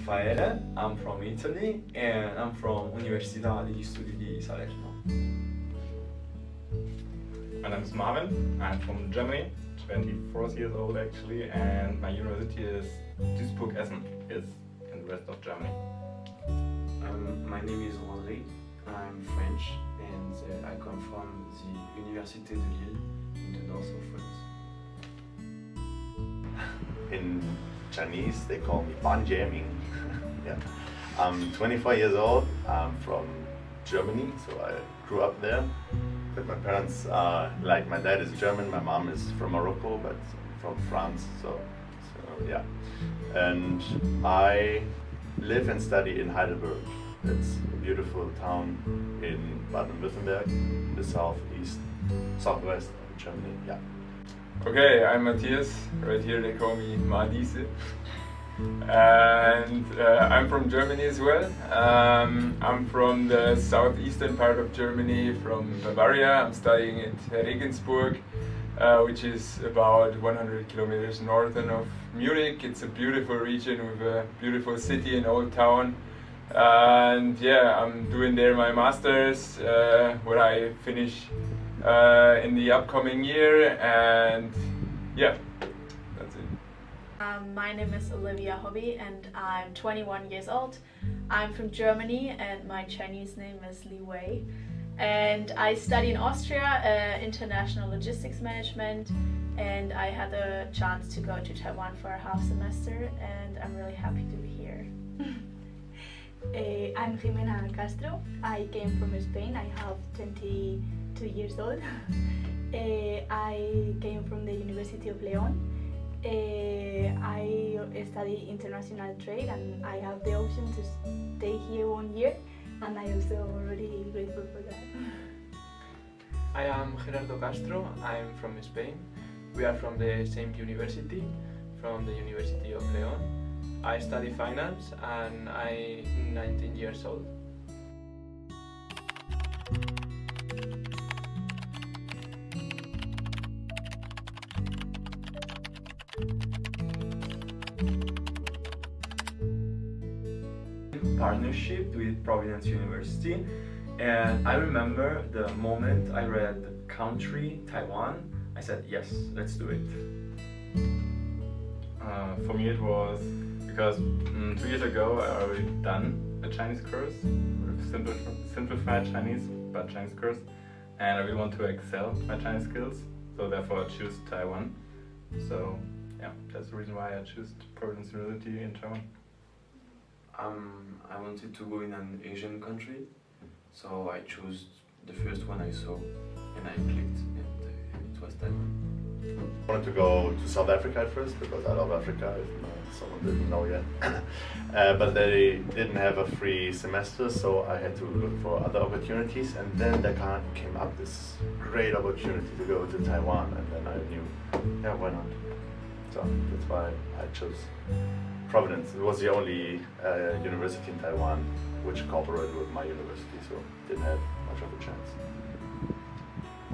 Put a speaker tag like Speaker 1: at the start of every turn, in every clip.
Speaker 1: Raffaele, I'm from Italy and I'm from Università degli Studi di Salerno.
Speaker 2: My name is Marvin, I'm from Germany, 24 years old actually, and my university is Duisburg-Essen, is in the rest of Germany.
Speaker 3: My name is André, I'm French and I come from the Université de Lille in the north of France.
Speaker 4: In Chinese they call me Ban Jiaming. Yeah. I'm 24 years old, I'm from Germany, so I grew up there. But my parents are, like my dad is German, my mom is from Morocco, but from France, so yeah. And I live and study in Heidelberg. It's a beautiful town in Baden-Württemberg, the southwest of Germany, yeah.
Speaker 5: Okay, I'm Matthias, right here they call me Madise. And I'm from Germany as well. I'm from the southeastern part of Germany, from Bavaria. I'm studying at Regensburg, which is about 100 kilometers northern of Munich. It's a beautiful region with a beautiful city and old town. And yeah, I'm doing there my master's, where I finish in the upcoming year, and yeah, that's it.
Speaker 6: My name is Olivia Hobby and I'm 21 years old. I'm from Germany and my Chinese name is Li Wei. And I study in Austria, international logistics management, and I had the chance to go to Taiwan for a half semester and I'm really happy to be here.
Speaker 7: I'm Jimena Castro. I came from Spain. I have 22 years old. I came from the University of León. I study international trade and I have the option to stay here 1 year, and I also really grateful for that.
Speaker 8: I am Gerardo Castro. I'm from Spain. We are from the same university, from the University of León. I study finance and I'm 19 years old.
Speaker 1: Partnership with Providence University, and I remember the moment I read country Taiwan, I said yes, let's do it.
Speaker 2: For me it was because 2 years ago I already done a Chinese course, simplified Chinese, but Chinese course, and I really want to excel my Chinese skills, so therefore I choose Taiwan. So yeah, that's the reason why I chose Providence University in Taiwan.
Speaker 3: I wanted to go in an Asian country, so I chose the first one I saw and I clicked, and it was Taiwan.
Speaker 4: I wanted to go to South Africa at first because I love Africa, if someone didn't know yet. But they didn't have a free semester, so I had to look for other opportunities, and then there came up this great opportunity to go to Taiwan, and then I knew, yeah, why not? So that's why I chose Providence. It was the only university in Taiwan which cooperated with my university, so didn't have much of a chance.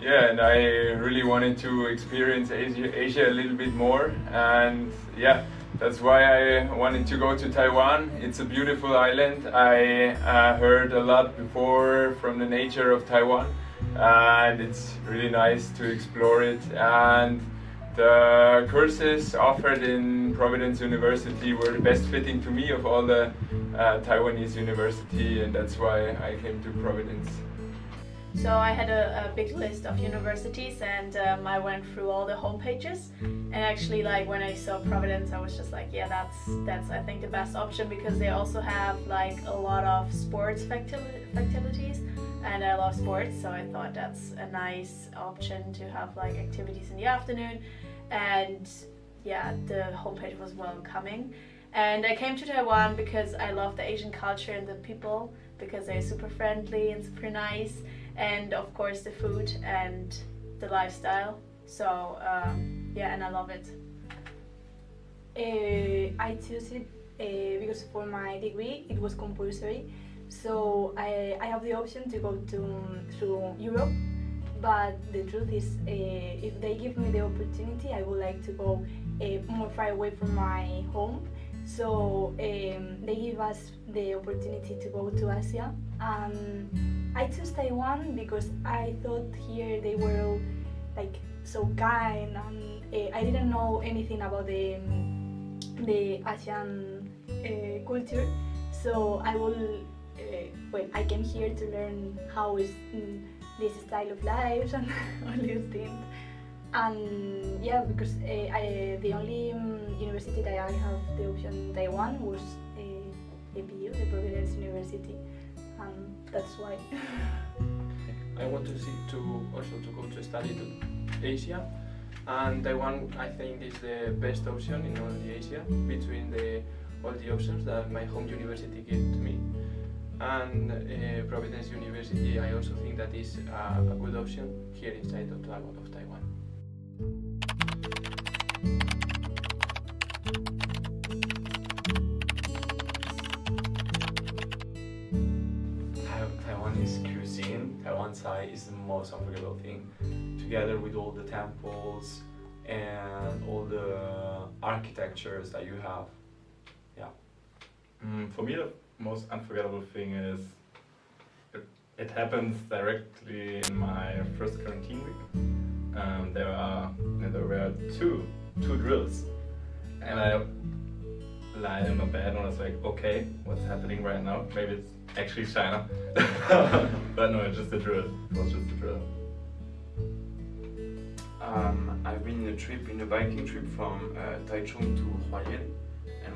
Speaker 5: Yeah, and I really wanted to experience Asia a little bit more, and yeah, that's why I wanted to go to Taiwan. It's a beautiful island. I heard a lot before from the nature of Taiwan, and it's really nice to explore it. And the courses offered in Providence University were the best fitting to me of all the Taiwanese university, and that's why I came to Providence.
Speaker 6: So I had a big list of universities, and I went through all the homepages, and actually, like, when I saw Providence, I was just like, yeah, that's I think the best option, because they also have like a lot of sports activities, and I love sports, so I thought that's a nice option to have like activities in the afternoon. And yeah, the homepage was welcoming, and I came to Taiwan because I love the Asian culture and the people, because they're super friendly and super nice, and of course the food and the lifestyle. So yeah, and I love it.
Speaker 7: I chose it because for my degree it was compulsory, so I have the option to go through Europe. But the truth is, if they give me the opportunity, I would like to go more far away from my home. So they give us the opportunity to go to Asia. I chose Taiwan because I thought here they were all like so kind, and I didn't know anything about the Asian culture. So I came here to learn how is this style of life and all these things. And yeah, because the only university that I have the option in Taiwan was APU, the Providence University, and that's why.
Speaker 8: I want to also go to study to Asia, and Taiwan I think is the best option in all the Asia between all the options that my home university gave to me. And Providence University I also think that is a good option here inside of Taiwan.
Speaker 1: Taiwanese cuisine, Taiwan Thai is the most unforgettable thing. Together with all the temples and all the architectures that you have. Yeah.
Speaker 2: For me, the most unforgettable thing is it happens directly in my first quarantine week. There were two drills, and I lied in my bed and I was like, okay, what's happening right now? Maybe it's actually China. But no, it's just a drill. It was just a drill.
Speaker 3: I've been in a biking trip from Taichung to Hualien, and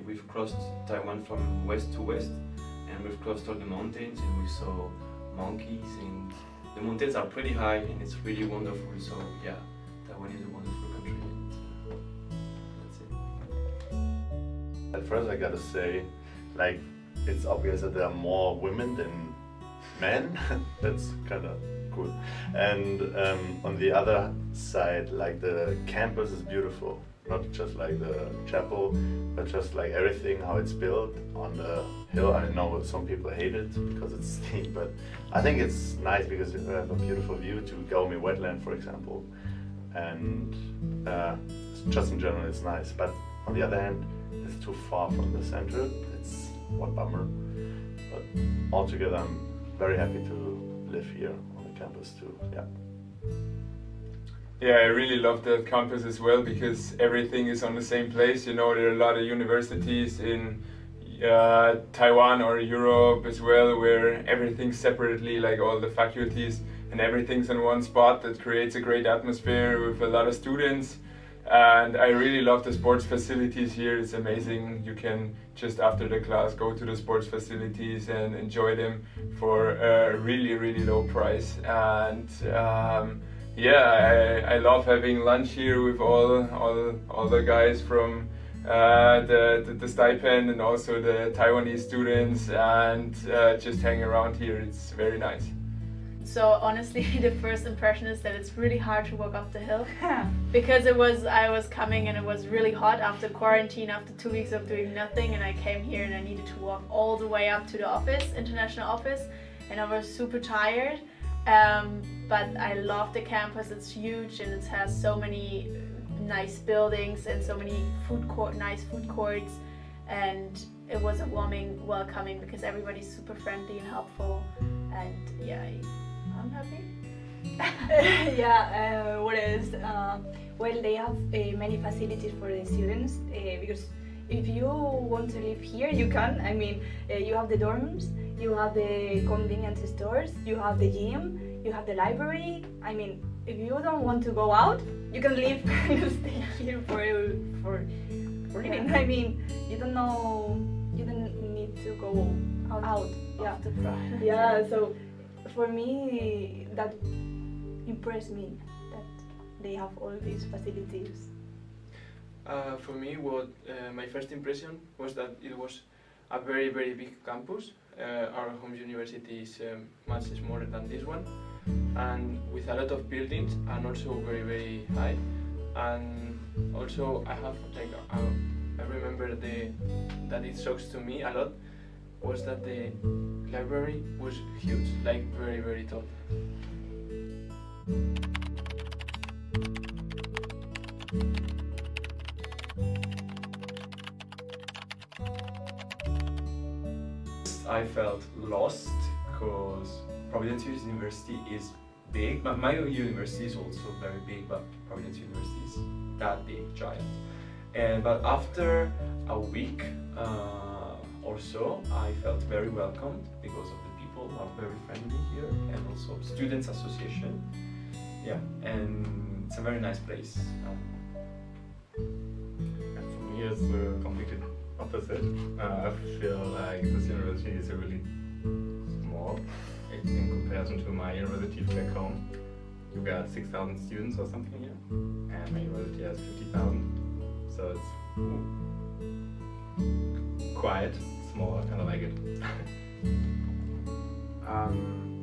Speaker 3: we've crossed Taiwan from west to west, and we've crossed all the mountains, and we saw monkeys, and the mountains are pretty high, and it's really wonderful. So yeah, Taiwan is a wonderful country. And, that's it.
Speaker 4: At first I gotta say, like, it's obvious that there are more women than men. That's kind of cool. And on the other side, like, the campus is beautiful. Not just like the chapel, but just like everything, how it's built on the hill. I know some people hate it because it's steep, but I think it's nice because you have a beautiful view to Gaomi wetland, for example. And just in general, it's nice. But on the other hand, it's too far from the center. It's one bummer. But altogether, I'm very happy to live here on the campus too. Yeah.
Speaker 5: Yeah, I really love that campus as well because everything is on the same place. You know, there are a lot of universities in Taiwan or Europe as well where everything's separately, like all the faculties, and everything's in one spot. That creates a great atmosphere with a lot of students. And I really love the sports facilities here. It's amazing. You can just after the class go to the sports facilities and enjoy them for a really, really low price. And yeah, I love having lunch here with all the guys from the stipend and also the Taiwanese students, and just hang around here. It's very nice.
Speaker 6: So honestly, the first impression is that it's really hard to walk up the hill because I was coming and it was really hot after quarantine, after 2 weeks of doing nothing, and I came here and I needed to walk all the way up to the office, international office, and I was super tired. But I love the campus. It's huge and it has so many nice buildings and so many nice food courts, and it was a welcoming because everybody's super friendly and helpful, and yeah, I'm happy.
Speaker 7: Yeah, what else? Well, they have many facilities for the students because if you want to live here, you can. I mean, you have the dorms, you have the convenience stores, you have the gym, you have the library. I mean, if you don't want to go out, you can live and stay here for living. I mean, you don't need to go out. Yeah, yeah. So for me, that impressed me that they have all these facilities.
Speaker 8: For me, my first impression was that it was a very, very big campus. Our home university is much smaller than this one, and with a lot of buildings, and also very, very high. And also, I remember that it shocks to me a lot was that the library was huge, like very, very tall.
Speaker 1: felt lost because Providence University is big. My university is also very big, but Providence University is that big, giant. But after a week or so, I felt very welcomed because of the people who are very friendly here, and also Students Association. Yeah, and it's a very nice place.
Speaker 2: And for me, it's the complete opposite. I feel like this university is really small in comparison to my university back home. You got 6,000 students or something here, and my university has 50,000, so it's quite small, and I like it.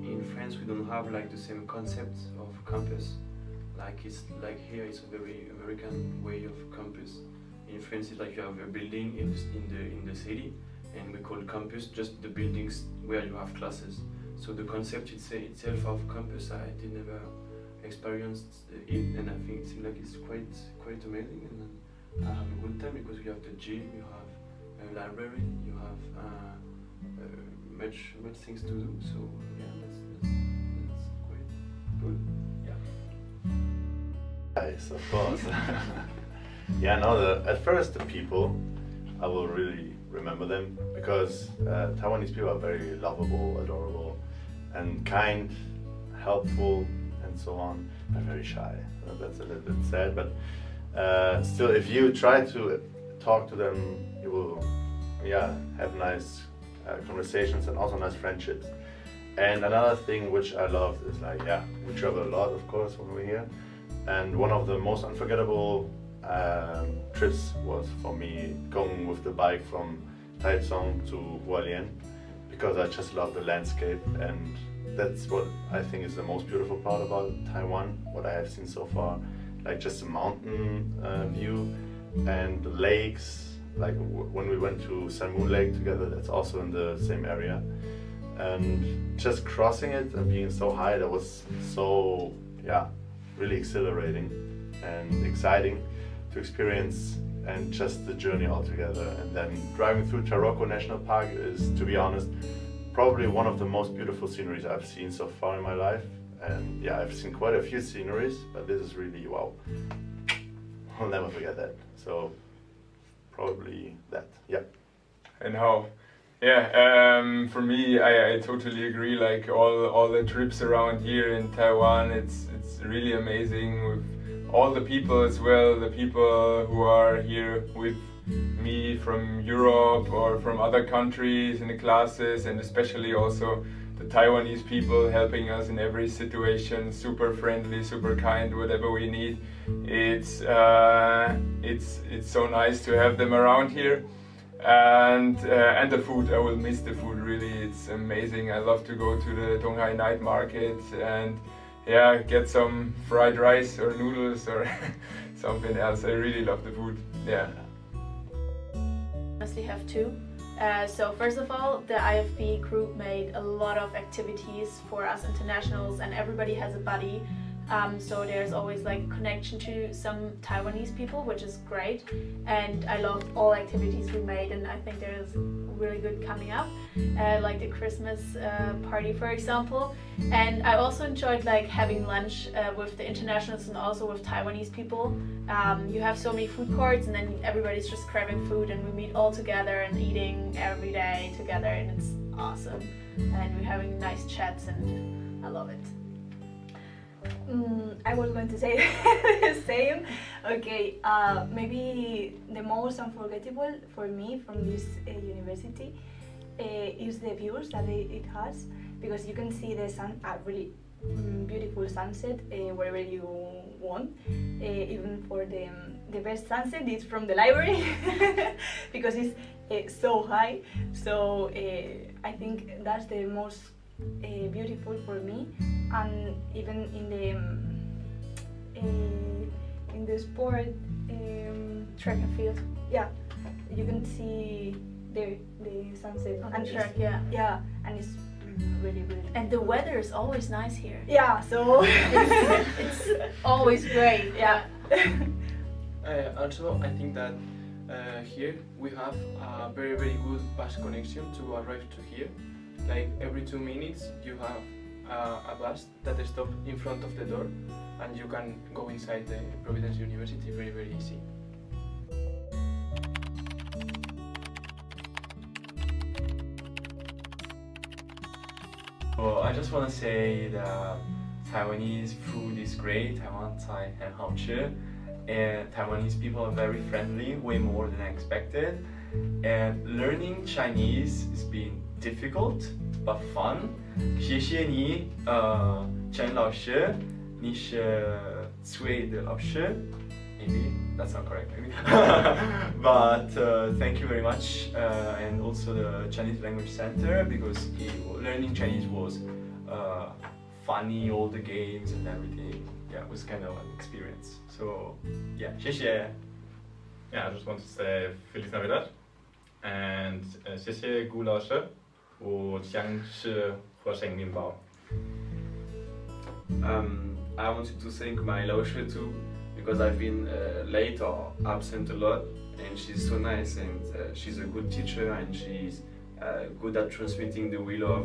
Speaker 3: In France, we don't have like the same concept of campus. Like it's like here, it's a very American way of campus. In France, it's like you have a building in the city, and we call campus just the buildings where you have classes. So the concept itself of campus, I did never experienced it, and I think it seems like it's quite amazing. And I have a good time because you have the gym, you have a library, you have much things to do. So yeah, that's quite good.
Speaker 4: Nice, of course. Yeah, no, at first the people, I will really remember them because Taiwanese people are very lovable, adorable, and kind, helpful, and so on. But very shy. That's a little bit sad, but still, if you try to talk to them, you will, have nice conversations and also nice friendships. And another thing which I loved is like, we travel a lot, of course, when we're here. And one of the most unforgettable trips was for me going with the bike from Taichung to Hualien, because I just love the landscape, and that's what I think is the most beautiful part about Taiwan, what I have seen so far. Like just the mountain view and the lakes, like when we went to Sun Moon Lake together, that's also in the same area. And just crossing it and being so high, that was so, really exhilarating and exciting to experience, and just the journey altogether. And then driving through Taroko National Park is, to be honest, probably one of the most beautiful sceneries I've seen so far in my life. And I've seen quite a few sceneries, but this is really, wow. I'll never forget that. So probably that,
Speaker 5: And how? For me, I totally agree. Like all the trips around here in Taiwan, it's really amazing with all the people as well. The people who are here with me from Europe or from other countries in the classes, and especially also the Taiwanese people helping us in every situation. Super friendly, super kind, whatever we need. It's so nice to have them around here. And the food, I will miss the food really. It's amazing. I love to go to the Donghai night market and get some fried rice or noodles or something else. I really love the food.
Speaker 6: Honestly have two. So first of all, the IFB group made a lot of activities for us internationals, and everybody has a buddy. So there's always like a connection to some Taiwanese people, which is great. And I love all activities we made, and I think there's really good coming up, like the Christmas party, for example. And I also enjoyed like having lunch with the internationals and also with Taiwanese people. You have so many food courts, and then everybody's just grabbing food, and we meet all together and eating every day together, and it's awesome. And we're having nice chats, and I love it.
Speaker 7: I was going to say the same. Okay, maybe the most unforgettable for me from this university is the views that it has, because you can see the really beautiful sunset wherever you want. Even for the best sunset is from the library because it's so high. So I think that's the most beautiful for me. And even in the sport
Speaker 6: track and field,
Speaker 7: you can see the sunset
Speaker 6: on the track,
Speaker 7: and it's really good.
Speaker 6: And the weather is always nice here.
Speaker 7: So
Speaker 6: it's always great.
Speaker 8: Also, I think that here we have a very good bus connection to arrive to here. like every 2 minutes you have a bus that stops in front of the door, and you can go inside the Providence University very easy.
Speaker 1: Well, I just want to say that Taiwanese food is great. Taiwan Thai 很好吃, and Taiwanese people are very friendly, way more than I expected. And learning Chinese has been difficult but fun. 谢谢你, Chen 老师, 你是最的老师. Maybe that's not correct, maybe. But thank you very much, and also the Chinese Language Center, because learning Chinese was funny, all the games and everything. Yeah, it was kind of an experience. So yeah, 谢谢.
Speaker 2: Yeah, I just want to say Feliz Navidad and 谢谢顾老师，我想吃火星面包。
Speaker 3: I wanted to thank my Laoshe too, because I've been late or absent a lot, and she's so nice, and she's a good teacher, and she's good at transmitting the will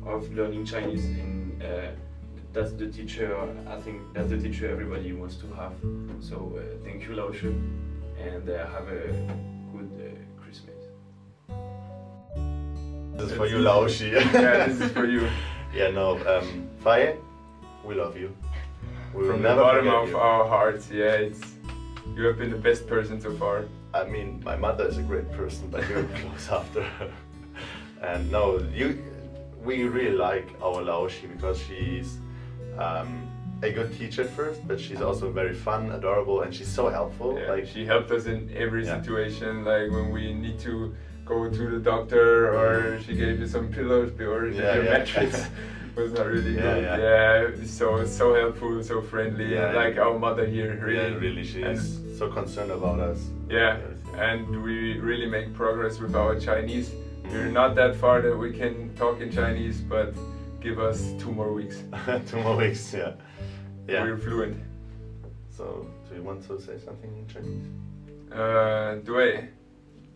Speaker 3: of learning Chinese, and that's the teacher, I think that's the teacher everybody wants to have. So thank you, Laoshe, and have a good Christmas.
Speaker 4: This is for you, Laoshi.
Speaker 5: Yeah, this is for you.
Speaker 4: Yeah, no, Faye, we love you. We will
Speaker 5: From the
Speaker 4: never
Speaker 5: bottom
Speaker 4: forget
Speaker 5: of
Speaker 4: you.
Speaker 5: our hearts, yeah, you have been the best person so far.
Speaker 4: I mean, my mother is a great person, but you're close after her. And no, we really like our Laoshi because she's a good teacher at first, but she's also very fun, adorable, and she's so helpful.
Speaker 5: Yeah,
Speaker 4: Like
Speaker 5: she helped us in every
Speaker 4: Yeah.
Speaker 5: situation, like when we need to go to the doctor, or she gave you some pillows, or
Speaker 4: Yeah,
Speaker 5: your
Speaker 4: yeah.
Speaker 5: mattress was not really
Speaker 4: Yeah,
Speaker 5: good.
Speaker 4: yeah.
Speaker 5: Yeah, so helpful, so friendly,
Speaker 4: Yeah,
Speaker 5: like our mother here, really.
Speaker 4: Yeah, really, she's
Speaker 5: And-
Speaker 4: so concerned about us.
Speaker 5: Yeah,
Speaker 4: Everything.
Speaker 5: and we really make progress with our Chinese. We're not that far that we can talk in Chinese, but give us 2 more weeks.
Speaker 4: 2 more weeks, yeah. Yeah.
Speaker 5: We're fluent.
Speaker 4: So, do you want to say something in Chinese?
Speaker 5: 对，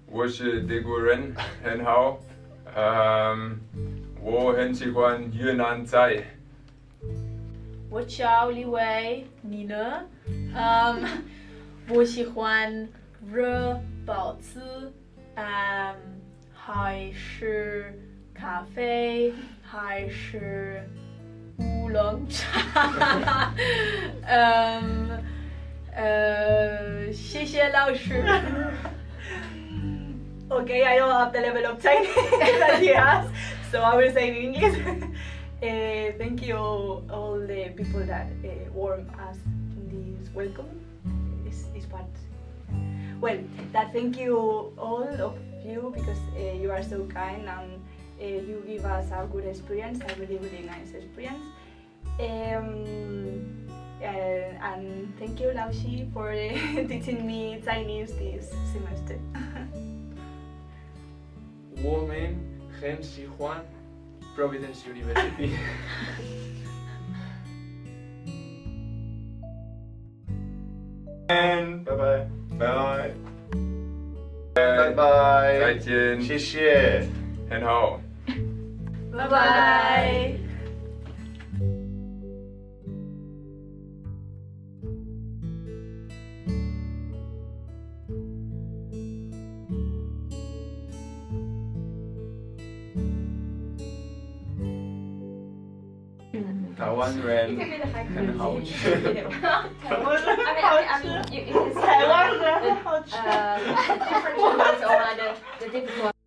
Speaker 5: 我是德国人，很好。我很喜欢越南菜。
Speaker 6: 我叫李伟，你呢？我喜欢热包子，还是咖啡，还是乌龙茶。谢谢老师。
Speaker 7: Okay, I don't have the level of Chinese that he has, so I will say in English. Thank you all the people that warm us in this welcome. This part. Well, that thank you all of you because you are so kind and you give us a good experience, a really nice experience. And thank you, Laoshi, for teaching me Chinese this semester.
Speaker 8: 我们很喜欢 Providence University.
Speaker 5: And
Speaker 4: Bye bye.
Speaker 5: bye.
Speaker 4: Bye bye.
Speaker 5: 再见，
Speaker 4: 谢谢。
Speaker 5: 很好。
Speaker 6: 拜拜。
Speaker 5: 台湾人
Speaker 9: You can do the high
Speaker 5: 很好吃。
Speaker 9: I mean, it's
Speaker 7: Taiwan,
Speaker 9: the different ones or the different ones.